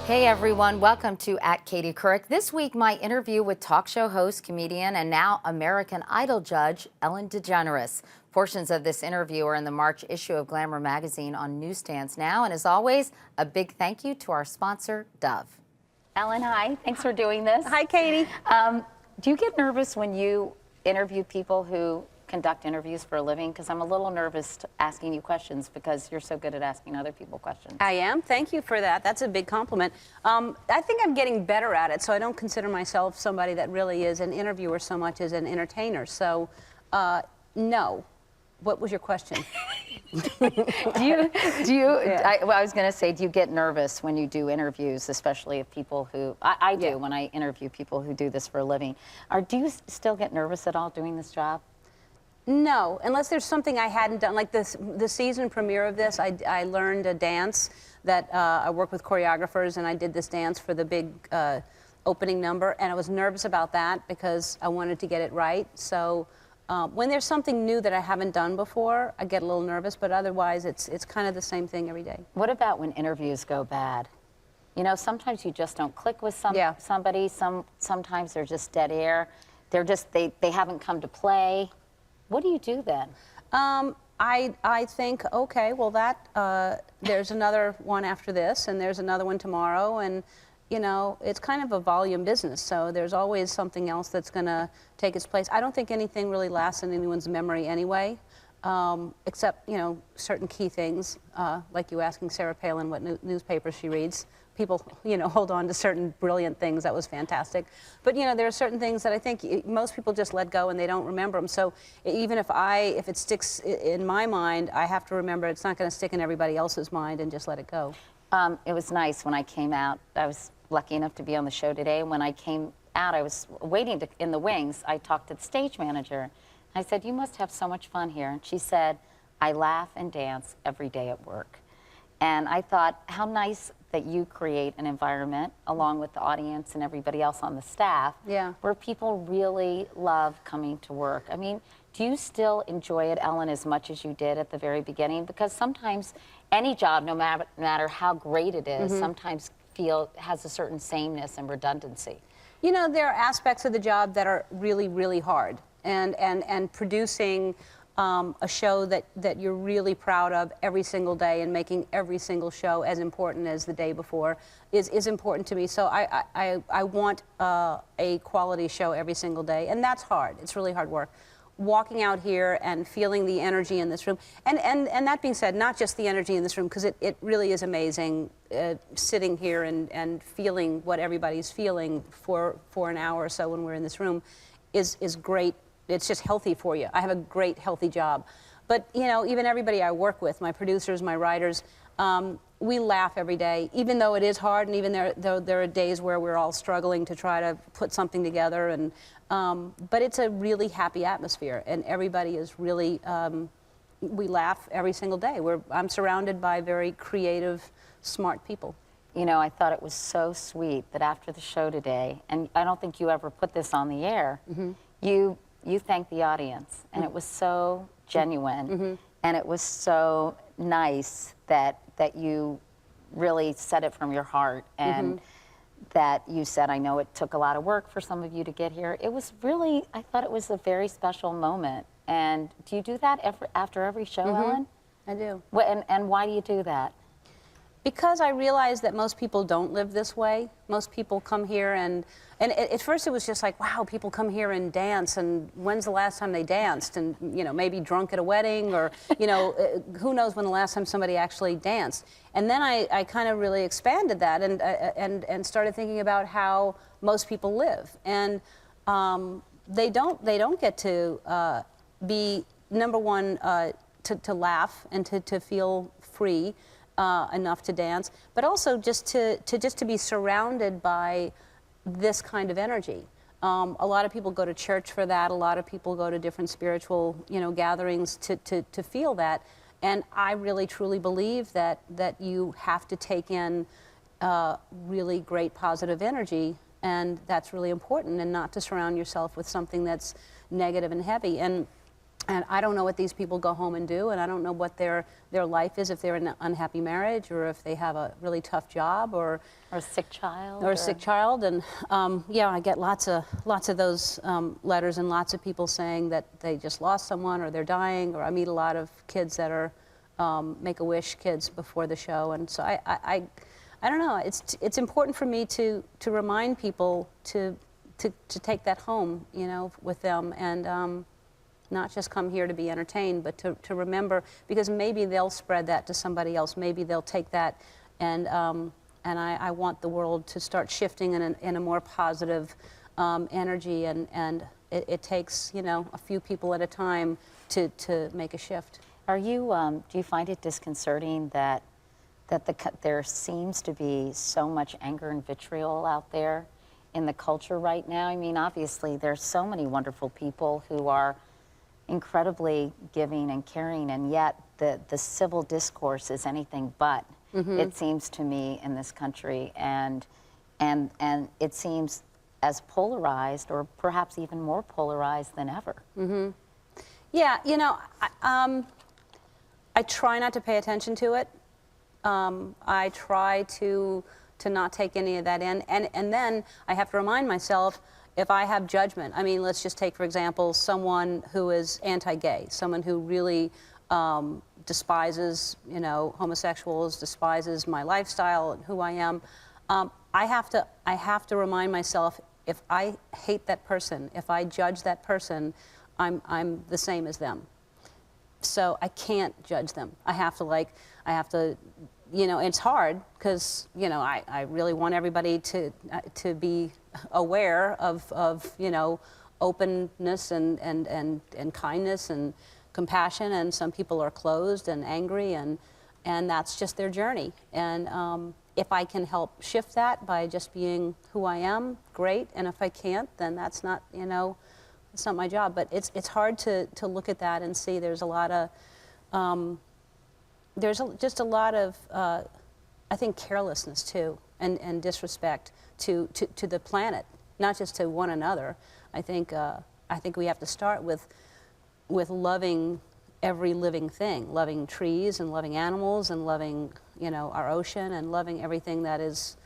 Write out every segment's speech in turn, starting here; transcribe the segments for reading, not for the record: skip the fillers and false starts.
Hey everyone, welcome to Katie Couric. This week, my interview with talk show host, comedian, and now American Idol judge, Ellen DeGeneres. Portions of this interview are in the March issue of Glamour magazine on newsstands now. And as always, a big thank you to our sponsor, Dove. Ellen, hi. Thanks for doing this. Hi, Katie. Do you get nervous when you interview people who conduct interviews for a living? Because I'm a little nervous asking you questions because you're so good at asking other people questions. I am. Thank you for that. That's a big compliment. I think I'm getting better at it, so I don't consider myself somebody that really is an interviewer so much as an entertainer. So, no. What was your question? I was going to say, do you get nervous when you do interviews, especially of people who, I do when I interview people who do this for a living. Do you still get nervous at all doing this job? No, unless there's something I hadn't done. Like the season premiere of this, I learned a dance that I work with choreographers, and I did this dance for the big opening number, and I was nervous about that because I wanted to get it right. So when there's something new that I haven't done before, I get a little nervous, but otherwise it's kind of the same thing every day. What about when interviews go bad? You know, sometimes you just don't click with somebody. Sometimes they're just dead air. They're just, they haven't come to play. What do you do then? I think, okay, well there's another one after this, and there's another one tomorrow, and you know, it's kind of a volume business, so there's always something else that's going to take its place. I don't think anything really lasts in anyone's memory anyway, except, you know, certain key things, like you asking Sarah Palin what newspaper she reads. People, you know, hold on to certain brilliant things. That was fantastic. But, you know, there are certain things that I think most people just let go and they don't remember them. So even if it sticks in my mind, I have to remember it's not going to stick in everybody else's mind and just let it go. It was nice when I came out. I was lucky enough to be on the show today. When I came out, I was waiting in the wings. I talked to the stage manager. I said, "You must have so much fun here." And she said, "I laugh and dance every day at work." And I thought, how nice that you create an environment, along with the audience and everybody else on the staff, where people really love coming to work. I mean, do you still enjoy it, Ellen, as much as you did at the very beginning? Because sometimes any job, no matter how great it is, sometimes has a certain sameness and redundancy. You know, there are aspects of the job that are really, really hard. And producing a show that you're really proud of every single day and making every single show as important as the day before is important to me. So I want a quality show every single day, and that's hard. It's really hard work. Walking out here and feeling the energy in this room, and that being said, not just the energy in this room, because it really is amazing sitting here and feeling what everybody's feeling for an hour or so when we're in this room is great. It's just healthy for you. I have a great, healthy job. But, you know, even everybody I work with, my producers, my writers, we laugh every day, even though it is hard, and even though there are days where we're all struggling to try to put something together. And but it's a really happy atmosphere, and everybody is really, we laugh every single day. I'm surrounded by very creative, smart people. You know, I thought it was so sweet that after the show today, and I don't think you ever put this on the air, you thanked the audience, and it was so genuine, and it was so nice that you really said it from your heart, and that you said, I know it took a lot of work for some of you to get here. It was really, I thought it was a very special moment. And do you do that after every show, Ellen? I do. And why do you do that? Because I realize that most people don't live this way. Most people come here and at first it was just like, wow, people come here and dance, and when's the last time they danced? And, you know, maybe drunk at a wedding, or, you know, who knows when the last time somebody actually danced. And then I kind of really expanded that and started thinking about how most people live. And they don't get to be, number one, to laugh and to feel free enough to dance, but also just to be surrounded by this kind of energy. A lot of people go to church for that. A lot of people go to different spiritual, you know, gatherings to feel that. And I really truly believe that you have to take in really great positive energy, and that's really important, and not to surround yourself with something that's negative and heavy. And And I don't know what these people go home and do, and I don't know what their life is, if they're in an unhappy marriage, or if they have a really tough job, or a sick child. Or a sick child. And yeah, I get lots of those letters, and lots of people saying that they just lost someone, or they're dying. Or I meet a lot of kids that are Make-A-Wish kids before the show, and so I don't know. It's important for me to remind people to take that home, you know, with them, and not just come here to be entertained, but to remember, because maybe they'll spread that to somebody else. Maybe they'll take that, and I want the world to start shifting in a more positive energy, and it takes, you know, a few people at a time to make a shift. Are you, do you find it disconcerting that there seems to be so much anger and vitriol out there in the culture right now? I mean, obviously, there's so many wonderful people who are incredibly giving and caring, and yet the civil discourse is anything but. It seems to me in this country, and it seems as polarized, or perhaps even more polarized than ever. Yeah, you know, I try not to pay attention to it. I try to not take any of that in, and then I have to remind myself, if I have judgment, I mean, let's just take, for example, someone who is anti-gay, someone who really despises, you know, homosexuals, despises my lifestyle and who I am. I have to remind myself, if I hate that person, if I judge that person, I'm the same as them. So I can't judge them. I have to, you know, it's hard, because, you know, I really want everybody to be aware of, you know, openness and kindness and compassion, and some people are closed and angry, and that's just their journey. And if I can help shift that by just being who I am, great. And if I can't, then that's not, you know, it's not my job. But it's hard to look at that and see there's a lot of just a lot of I think carelessness too, and disrespect to the planet, not just to one another. I think we have to start with loving every living thing, loving trees and loving animals and loving, you know, our ocean, and loving everything that is,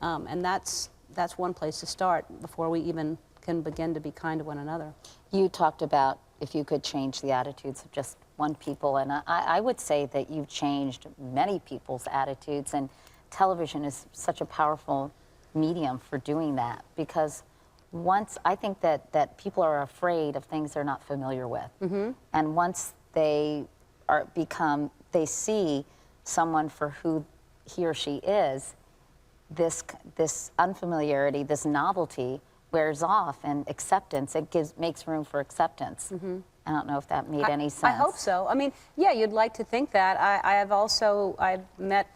and that's one place to start before we even can begin to be kind to one another. You talked about if you could change the attitudes of just one people, and I would say that you've changed many people's attitudes, and television is such a powerful medium for doing that, because once, I think that people are afraid of things they're not familiar with, and once they see someone for who he or she is, this unfamiliarity, this novelty wears off, and acceptance, makes room for acceptance. I don't know if that made any sense. I hope so. I mean, yeah, you'd like to think that. I've met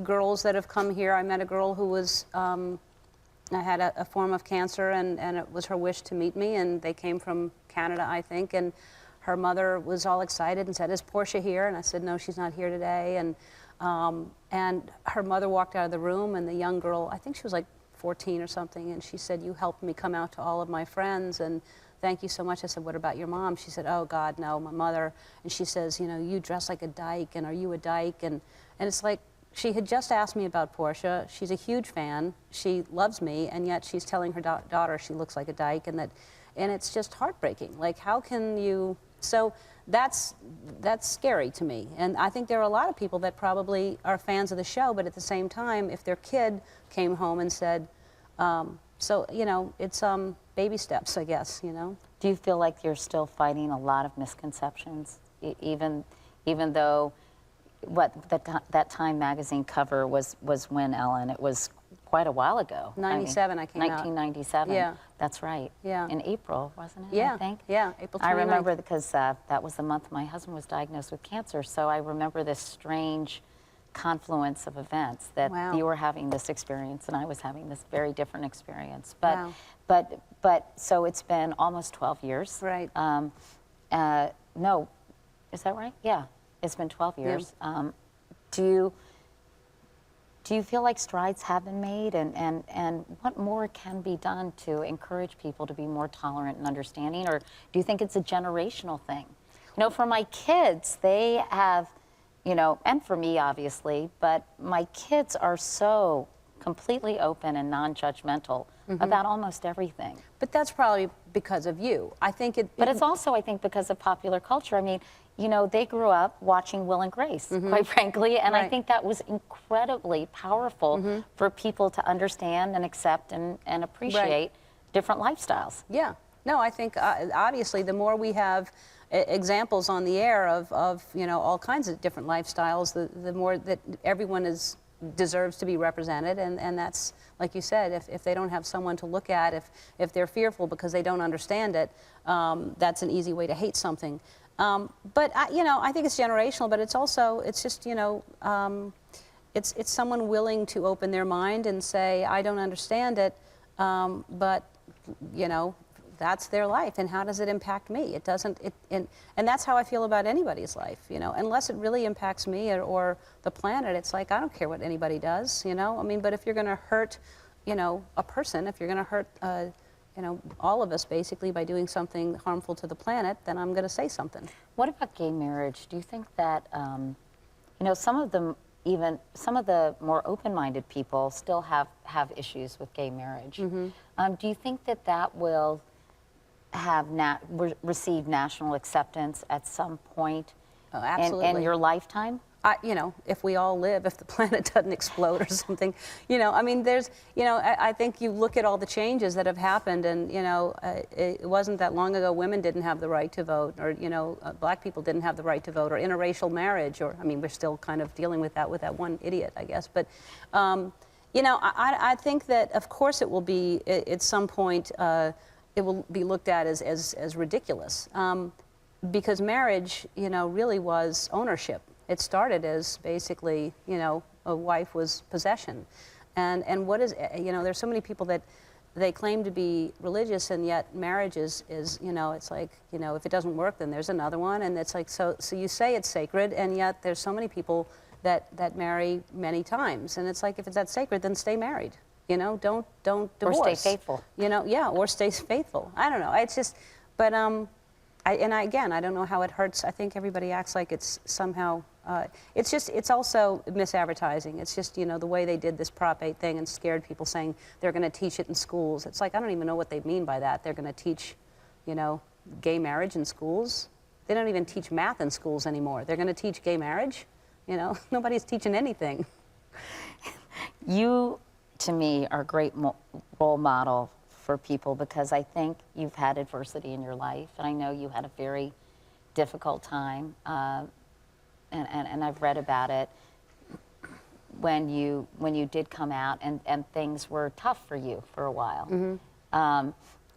girls that have come here. I met a girl who was, had a form of cancer, and it was her wish to meet me, and they came from Canada, I think, and her mother was all excited and said, "Is Portia here?" And I said, "No, she's not here today." And her mother walked out of the room, and the young girl, I think she was like 14 or something, and she said, "You helped me come out to all of my friends, and thank you so much." I said, "What about your mom?" She said, "Oh God, no, my mother." And she says, "You know, you dress like a dyke, and are you a dyke?" And it's like, she had just asked me about Portia. She's a huge fan. She loves me, and yet she's telling her daughter she looks like a dyke, and it's just heartbreaking. Like, how can you? So that's scary to me. And I think there are a lot of people that probably are fans of the show, but at the same time, if their kid came home and said, so, you know, it's baby steps, I guess, you know. Do you feel like you're still fighting a lot of misconceptions, even though that Time magazine cover was when, Ellen? It was quite a while ago. 97, I came out. 1997. Yeah. That's right. Yeah. In April, wasn't it? Yeah. I think. Yeah, April 29th. I remember because that was the month my husband was diagnosed with cancer, so I remember this strange confluence of events that you were having this experience and I was having this very different experience. But so it's been almost 12 years. Right. No, is that right? Yeah, it's been 12 years. Yeah. Do you feel like strides have been made, and what more can be done to encourage people to be more tolerant and understanding, or do you think it's a generational thing? You know, for my kids, they have, you know, and for me, obviously, but my kids are so completely open and non-judgmental about almost everything. But that's probably because of you. I think it. But it's also, I think, because of popular culture. I mean, you know, they grew up watching Will and Grace, quite frankly, and I think that was incredibly powerful for people to understand and accept and appreciate different lifestyles. Yeah. No, I think obviously the more we have examples on the air of you know, all kinds of different lifestyles, the more that everyone deserves to be represented, and that's, like you said, if they don't have someone to look at, if they're fearful because they don't understand it, that's an easy way to hate something. But you know, I think it's generational, but it's also, it's just, you know, it's someone willing to open their mind and say, I don't understand it, but you know, that's their life, and how does it impact me? It doesn't, and that's how I feel about anybody's life, you know, unless it really impacts me or the planet. It's like, I don't care what anybody does, you know, I mean, but if you're going to hurt, you know, a person, if you're going to hurt, you know, all of us basically by doing something harmful to the planet, then I'm going to say something. What about gay marriage? Do you think that, you know, some of them, even some of the more open-minded people still have issues with gay marriage. Do you think that that will have receive national acceptance at some point in your lifetime? You know, if we all live, if the planet doesn't explode or something, you know, I mean, there's, you know, I think you look at all the changes that have happened, and, you know, it wasn't that long ago women didn't have the right to vote, or, you know, black people didn't have the right to vote, or interracial marriage, or, I mean, we're still kind of dealing with that one idiot, I guess. But, you know, I think that, of course, it will be, at some point, it will be looked at as ridiculous. Because marriage, you know, really was ownership. It started as basically, you know, a wife was possession. And what is, you know, there's so many people that they claim to be religious, and yet marriage is, you know, it's like, you know, if it doesn't work, then there's another one. And it's like, so you say it's sacred, and yet there's so many people that marry many times. And it's like, if it's that sacred, then stay married. You know, don't divorce. Or stay faithful. You know, yeah, or stay faithful. I don't know. It's just, but again, I don't know how it hurts. I think everybody acts like it's somehow, it's just, it's also misadvertising. It's just, you know, the way they did this Prop 8 thing and scared people saying they're going to teach it in schools. It's like, I don't even know what they mean by that. They're going to teach, you know, gay marriage in schools. They don't even teach math in schools anymore. They're going to teach gay marriage? You know, nobody's teaching anything. You, to me, are a great role model for people, because I think you've had adversity in your life, and I know you had a very difficult time, and I've read about it when you did come out, and things were tough for you for a while.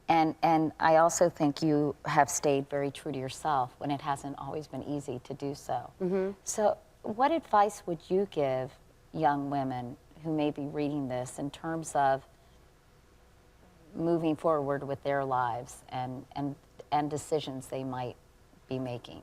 And I also think you have stayed very true to yourself when it hasn't always been easy to do so. So what advice would you give young women who may be reading this in terms of moving forward with their lives and decisions they might be making?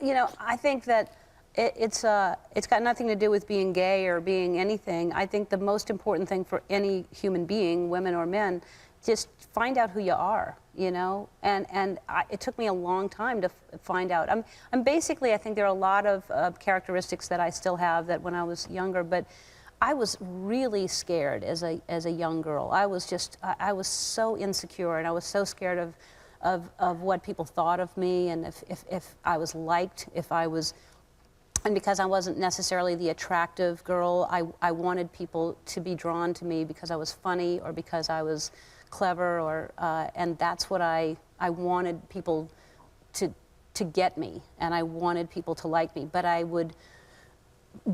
You know, I think that it's got nothing to do with being gay or being anything. I think the most important thing for any human being, women or men, just find out who you are, you know? And it took me a long time to find out. I'm basically, I think there are a lot of characteristics that I still have that when I was younger, but I was really scared as a young girl. I was so insecure, and I was so scared of what people thought of me, and if I was liked, and because I wasn't necessarily the attractive girl, I wanted people to be drawn to me because I was funny or because I was clever, or and that's what I wanted people to get me, and I wanted people to like me. But I would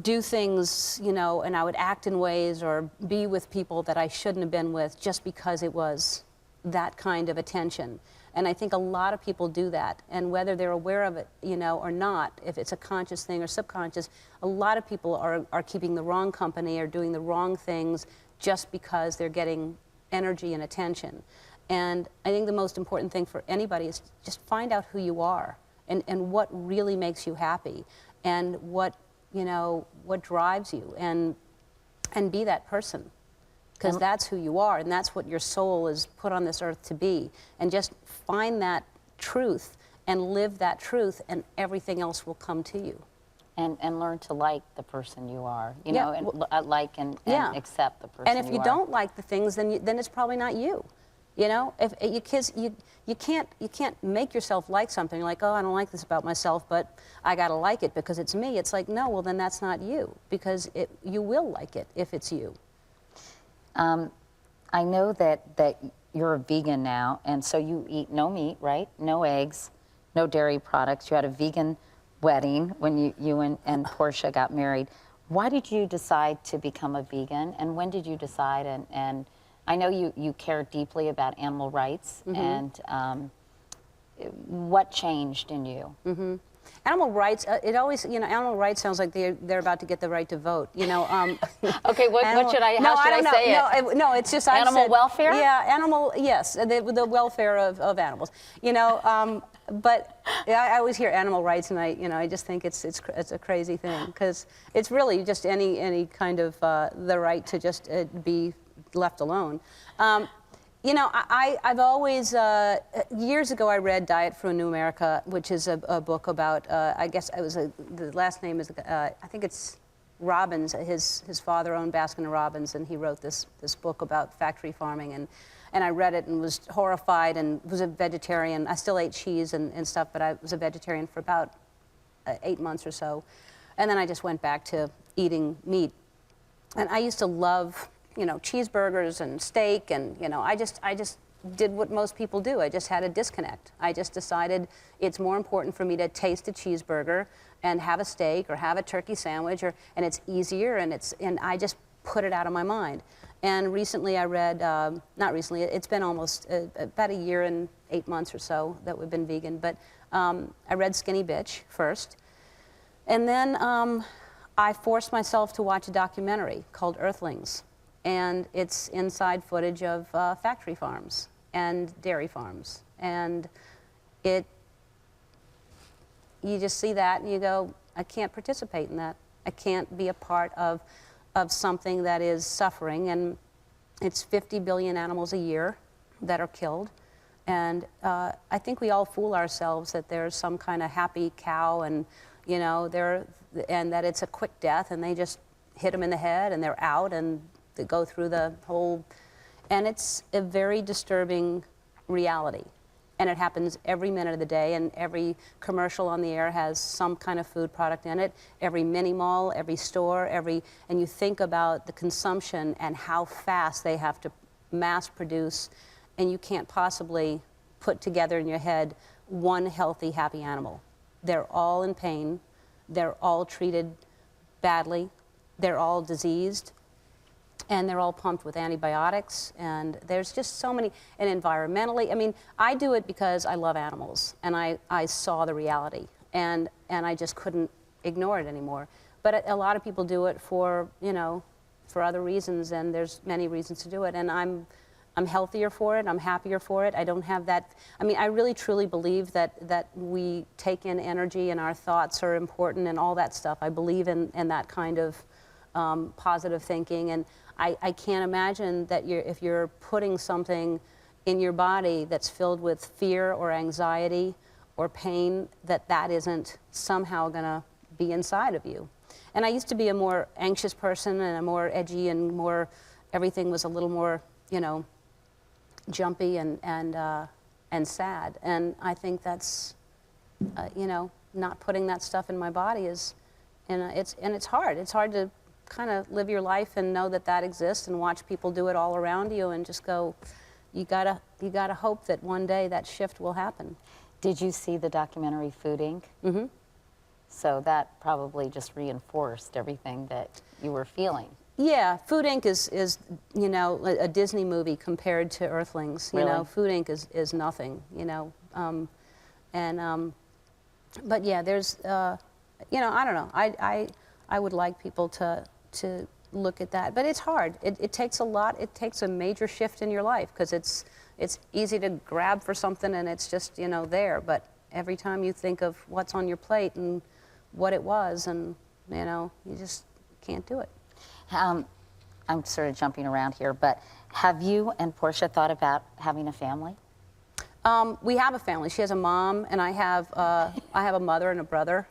do things, you know, and I would act in ways or be with people that I shouldn't have been with just because it was that kind of attention. And I think a lot of people do that, and whether they're aware of it, you know, or not, if it's a conscious thing or subconscious, a lot of people are keeping the wrong company or doing the wrong things just because they're getting energy and attention. And I think the most important thing for anybody is just find out who you are and what really makes you happy, and what, you know, what drives you, and be that person, because that's who you are, and that's what your soul is put on this earth to be. And just find that truth and live that truth, and everything else will come to you. And learn to like the person you are, you Yeah, know, and well, like and yeah. accept the person And if you are. don't like the things, then it's probably not you. You know, if you kids, you can't make yourself like something. You're like, oh, I don't like this about myself, but I gotta like it because it's me. It's like, no, well then that's not you, because you will like it if it's you. I know that you're a vegan now, and so you eat no meat, right? No eggs, no dairy products. You had a vegan wedding when you and Portia got married. Why did you decide to become a vegan, and when did you decide? And I know you care deeply about animal rights, and what changed in you? Animal rights, it always, you know, animal rights sounds like they're about to get the right to vote, you know. Okay, what should I, no, how should I don't say know. it? No, it's just I've Animal said, welfare? Yeah, yes, the welfare of animals, you know. But I always hear animal rights, and I just think it's a crazy thing, because it's really just any kind of the right to just be left alone. You know, I've always, years ago I read Diet for a New America, which is a book about, I guess it was the last name is, I think it's Robbins. His father owned Baskin and Robbins, and he wrote this book about factory farming, and I read it and was horrified and was a vegetarian. I still ate cheese and stuff, but I was a vegetarian for about 8 months or so. And then I just went back to eating meat. And I used to love, you know, cheeseburgers and steak, and you know, I just did what most people do. I just had a disconnect. I just decided it's more important for me to taste a cheeseburger and have a steak or have a turkey sandwich, and it's easier, and I just put it out of my mind. And recently I read, not recently, it's been almost about a year and 8 months or so that we've been vegan, but I read Skinny Bitch first, and then I forced myself to watch a documentary called Earthlings. And it's inside footage of factory farms and dairy farms. And you just see that and you go, I can't participate in that. I can't be a part of something that is suffering. And it's 50 billion animals a year that are killed. And I think we all fool ourselves that there's some kind of happy cow, and you know, and that it's a quick death, and they just hit them in the head and they're out, and that go through the whole, and it's a very disturbing reality. And it happens every minute of the day, and every commercial on the air has some kind of food product in it. Every mini mall, every store, and you think about the consumption and how fast they have to mass produce, and you can't possibly put together in your head one healthy, happy animal. They're all in pain, they're all treated badly, they're all diseased, and they're all pumped with antibiotics, and there's just so many, and environmentally, I mean, I do it because I love animals, and I saw the reality, and I just couldn't ignore it anymore. But a lot of people do it for, you know, for other reasons, and there's many reasons to do it, and I'm healthier for it, I'm happier for it. I don't have that, I mean, I really truly believe that we take in energy, and our thoughts are important and all that stuff. I believe in that kind of positive thinking, and I can't imagine that if you're putting something in your body that's filled with fear or anxiety or pain, that isn't somehow going to be inside of you. And I used to be a more anxious person, and a more edgy, and more, everything was a little more, you know, jumpy and sad. And I think that's, you know, not putting that stuff in my body is, and it's hard. It's hard to kind of live your life and know that exists, and watch people do it all around you, and just go, you gotta hope that one day that shift will happen. Did you see the documentary Food Inc.? Mm-hmm. So that probably just reinforced everything that you were feeling. Yeah, Food Inc. is you know, a Disney movie compared to Earthlings. You Really? know, Food Inc. is nothing. You know, but yeah, there's you know, I don't know. I would like people to look at that, but it's hard. It takes a lot. It takes a major shift in your life, because it's easy to grab for something and it's just, you know, there. But every time you think of what's on your plate and what it was, and you know, you just can't do it. I'm sort of jumping around here, but have you and Portia thought about having a family? We have a family. She has a mom, and I have a mother and a brother.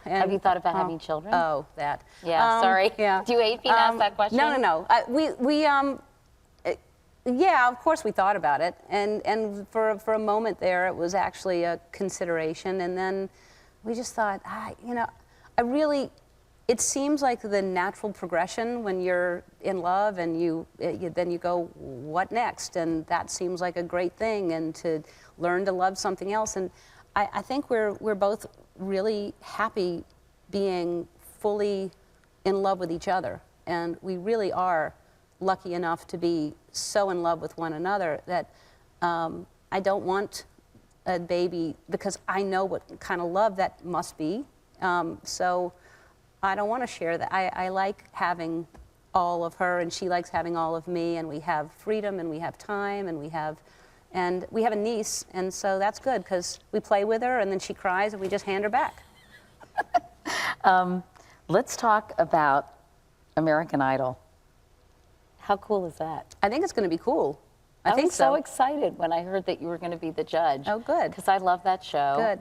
And, Have you thought about having children? Oh, that. Yeah, sorry. Yeah. Do you hate being asked that question? No. Yeah, of course we thought about it, and for a moment there, it was actually a consideration, and then we just thought, it seems like the natural progression when you're in love, and then you go, what next? And that seems like a great thing, and to learn to love something else, and I think we're both really happy being fully in love with each other, and we really are lucky enough to be so in love with one another that I don't want a baby because I know what kind of love that must be. So I don't want to share that. I like having all of her, and she likes having all of me, and we have freedom, and we have time, and we have a niece, and so that's good because we play with her, and then she cries, and we just hand her back. Let's talk about American Idol. How cool is that? I think it's going to be cool. I think was so excited when I heard that you were going to be the judge. Oh, good. Because I love that show. Good.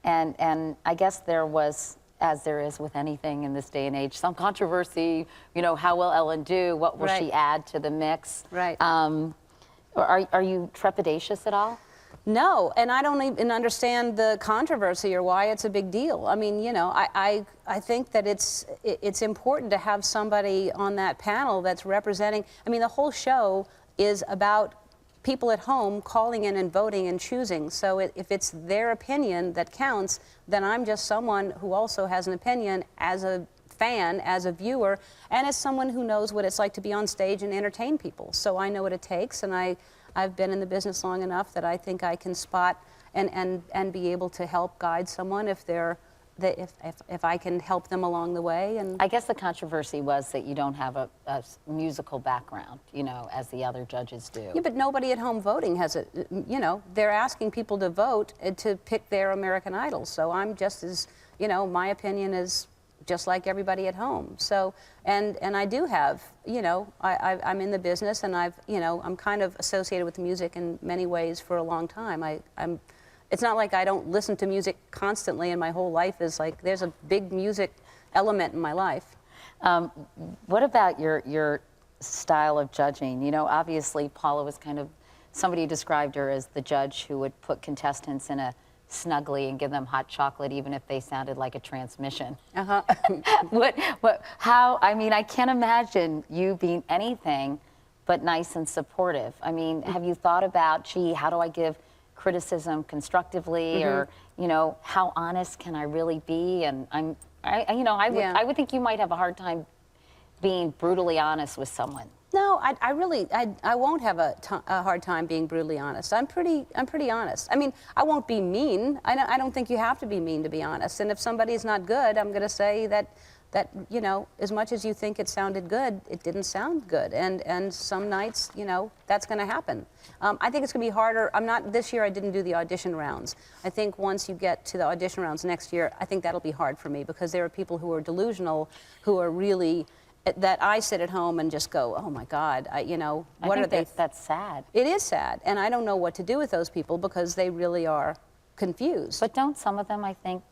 And I guess there was, as there is with anything in this day and age, some controversy. You know, how will Ellen do? What will she add to the mix? Right. Are you trepidatious at all? No, and I don't even understand the controversy or why it's a big deal. I mean, you know, I think that it's important to have somebody on that panel that's representing. I mean, the whole show is about people at home calling in and voting and choosing. So if it's their opinion that counts, then I'm just someone who also has an opinion as a fan, as a viewer, and as someone who knows what it's like to be on stage and entertain people. So I know what it takes, and I've been in the business long enough that I think I can spot and be able to help guide someone if I can help them along the way. And I guess the controversy was that you don't have a musical background, you know, as the other judges do. Yeah, but nobody at home voting has a, you know, they're asking people to vote to pick their American Idol. So I'm just as, you know, my opinion is just like everybody at home. So, and I do have, you know, I'm in the business, and I'm kind of associated with music in many ways for a long time. It's not like I don't listen to music constantly, and my whole life is like, there's a big music element in my life. What about your style of judging? You know, obviously Paula was kind of, somebody described her as the judge who would put contestants in a snuggly and give them hot chocolate even if they sounded like a transmission. How, I mean, I can't imagine you being anything but nice and supportive. I mean, have you thought about, gee, how do I give criticism constructively, or, you know, how honest can I really be? And I would think you might have a hard time being brutally honest with someone. No, I won't have a hard time being brutally honest. I'm pretty honest. I mean, I won't be mean. I don't think you have to be mean to be honest. And if somebody's not good, I'm going to say that you know, as much as you think it sounded good, it didn't sound good. And some nights, you know, that's going to happen. I think it's going to be harder. This year I didn't do the audition rounds. I think once you get to the audition rounds next year, I think that'll be hard for me, because there are people who are delusional, who are really, that I sit at home and just go, oh my God, you know, what are they? That's sad. It is sad, and I don't know what to do with those people, because they really are confused. But don't some of them, I think,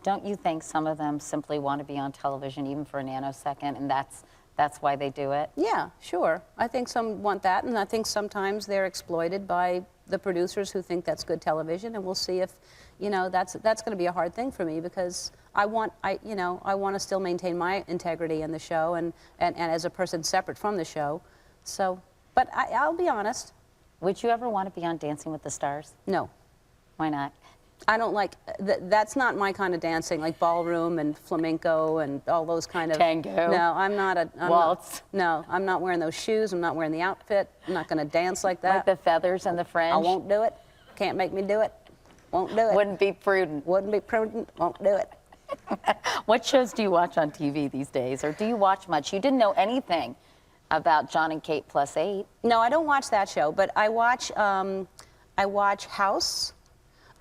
don't you think some of them simply want to be on television even for a nanosecond, and that's why they do it? Yeah, sure. I think some want that, and I think sometimes they're exploited by the producers who think that's good television, and we'll see if, you know, that's going to be a hard thing for me, because I want to still maintain my integrity in the show and as a person separate from the show. So, but I'll be honest. Would you ever want to be on Dancing with the Stars? No. Why not? I don't like, that's not my kind of dancing, like ballroom and flamenco and all those kind of. Tango. No, I'm not a. Waltz. No, I'm not wearing those shoes. I'm not wearing the outfit. I'm not going to dance like that. Like the feathers and the fringe? I won't do it. Can't make me do it. Won't do it. Wouldn't be prudent. Wouldn't be prudent. Won't do it. What shows do you watch on TV these days, or do you watch much? You didn't know anything about John and Kate Plus 8. No, I don't watch that show, but I watch House.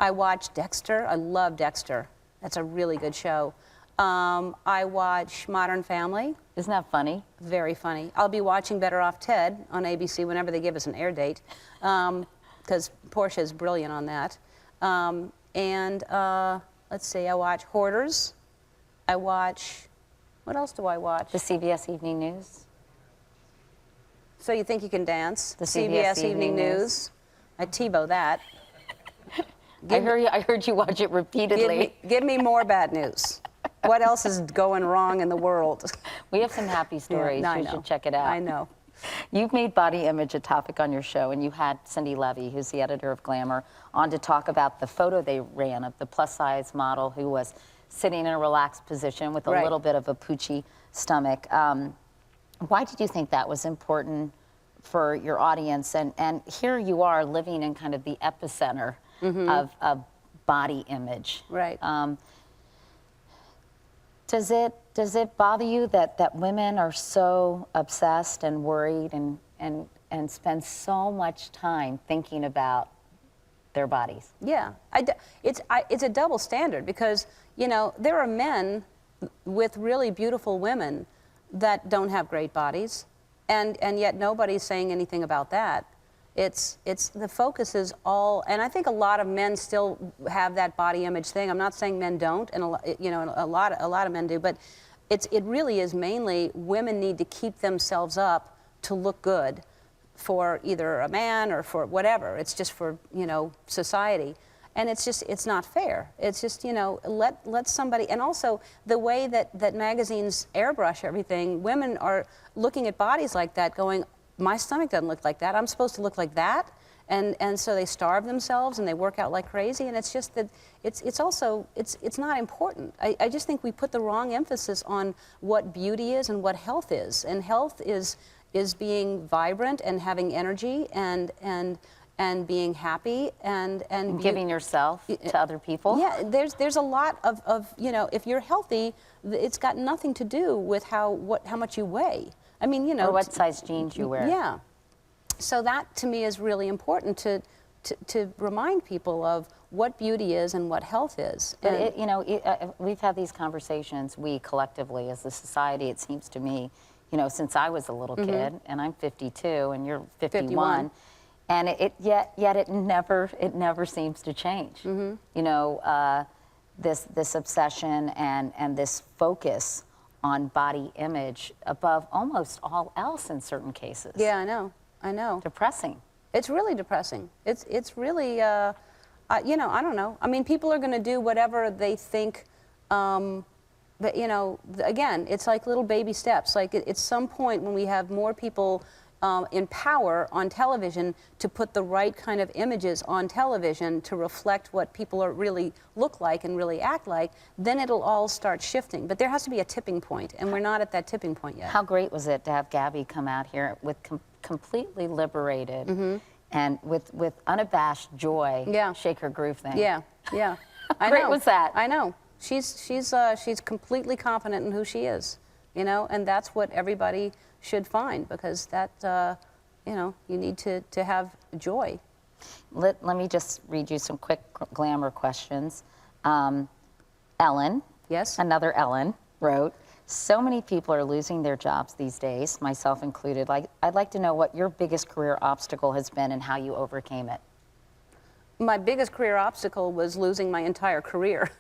I watch Dexter. I love Dexter. That's a really good show. I watch Modern Family. Isn't that funny? Very funny. I'll be watching Better Off Ted on ABC whenever they give us an air date. because Portia is brilliant on that. Let's see, I watch Hoarders. I watch, what else do I watch? The CBS Evening News. So You Think You Can Dance? The CBS Evening News. I TiVo that. I heard you watch it repeatedly. Give me more bad news. What else is going wrong in the world? We have some happy stories. Yeah, you should check it out. I know. You've made body image a topic on your show, and you had Cindy Levy, who's the editor of Glamour, on to talk about the photo they ran of the plus-size model who was sitting in a relaxed position with a Right. little bit of a poochy stomach. Why did you think that was important for your audience? And here you are living in kind of the epicenter of body image. Right. Does it bother you that women are so obsessed and worried and spend so much time thinking about their bodies? Yeah, it's a double standard because, you know, there are men with really beautiful women that don't have great bodies, and yet nobody's saying anything about that. It's the focus is all, and I think a lot of men still have that body image thing. I'm not saying men don't, and a lot of men do, but it really is mainly women need to keep themselves up to look good for either a man or for whatever. It's just for, you know, society. And it's not fair. It's just, you know, let somebody, and also the way that magazines airbrush everything, women are looking at bodies like that going, my stomach doesn't look like that, I'm supposed to look like that. And so they starve themselves and they work out like crazy, and it's just that it's also not important. I just think we put the wrong emphasis on what beauty is and what health is. And health is being vibrant and having energy and being happy and giving yourself to other people. Yeah, there's a lot of, you know, if you're healthy, it's got nothing to do with how much you weigh. I mean, you know, or what size jeans you wear. Yeah. So that to me is really important to remind people of what beauty is and what health is. But we've had these conversations, we collectively as a society, it seems to me, you know, since I was a little kid, and I'm 52 and you're 51. And yet it never seems to change. You know, this obsession and this focus on body image above almost all else in certain cases. Yeah, I know. Depressing. It's really depressing. It's really, you know, I don't know. I mean, people are going to do whatever they think. But you know, again, it's like little baby steps. Like at some point when we have more people in power on television to put the right kind of images on television to reflect what people are really look like and really act like, then it'll all start shifting. But there has to be a tipping point, and we're not at that tipping point yet. How great was it to have Gabby come out here with completely liberated and with unabashed joy, shake her groove thing. Yeah. How great was that? I know. She's completely confident in who she is, you know, and that's what everybody should find, because that, you know, you need to have joy. Let me just read you some quick glamour questions. Ellen, yes, another Ellen, wrote, so many people are losing their jobs these days, myself included. I'd like to know what your biggest career obstacle has been and how you overcame it. My biggest career obstacle was losing my entire career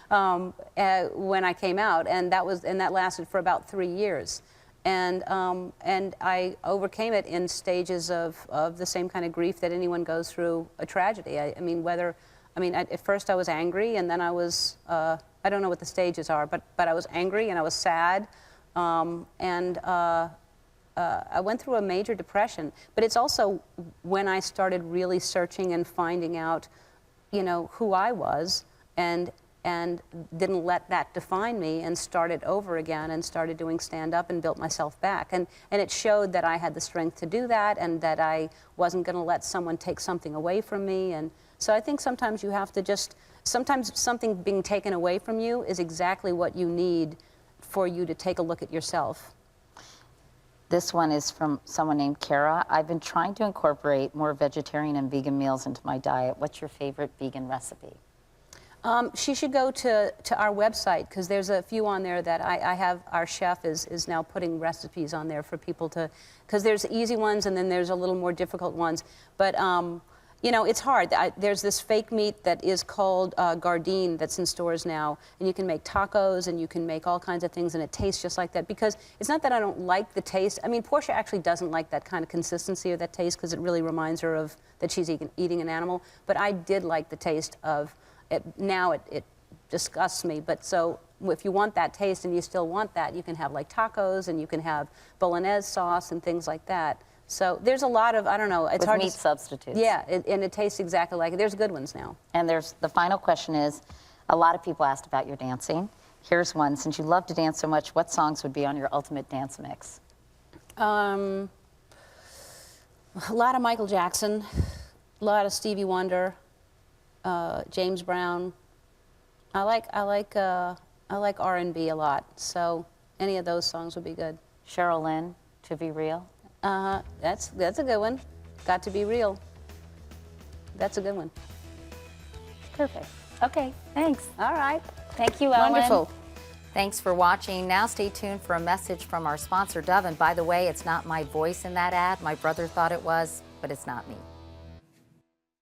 when I came out, and that lasted for about 3 years. And I overcame it in stages of the same kind of grief that anyone goes through a tragedy. At first I was angry, and then I was, I don't know what the stages are, but I was angry and I was sad, I went through a major depression. But it's also when I started really searching and finding out, you know, who I was, and didn't let that define me, and started over again and started doing stand-up and built myself back. And it showed that I had the strength to do that, and that I wasn't going to let someone take something away from me. And so I think sometimes you have to sometimes something being taken away from you is exactly what you need for you to take a look at yourself. This one is from someone named Kara. I've been trying to incorporate more vegetarian and vegan meals into my diet. What's your favorite vegan recipe? She should go to our website, because there's a few on there that I have. Our chef is now putting recipes on there for people to, because there's easy ones and then there's a little more difficult ones. But you know, it's hard. There's this fake meat that is called Gardein that's in stores now, and you can make tacos and you can make all kinds of things, and it tastes just like that. Because it's not that I don't like the taste. I mean, Portia actually doesn't like that kind of consistency of that taste because it really reminds her of that she's eating an animal. But I did like the taste of it. Now it disgusts me. But so if you want that taste and you still want that, you can have like tacos and you can have bolognese sauce and things like that. So there's a lot of, I don't know, it's With hard meat to... substitutes. Yeah, and it tastes exactly like it. There's good ones now. And there's the final question is, a lot of people asked about your dancing. Here's one. Since you love to dance so much, what songs would be on your ultimate dance mix? A lot of Michael Jackson, a lot of Stevie Wonder, James Brown. I like R&B a lot, so any of those songs would be good. Cheryl Lynn, To Be Real. That's a good one. Got to Be Real. That's a good one. Perfect. Okay, thanks. All right. Thank you, Ellen. Wonderful. Thanks for watching. Now stay tuned for a message from our sponsor, Dove. And by the way, it's not my voice in that ad. My brother thought it was, but it's not me.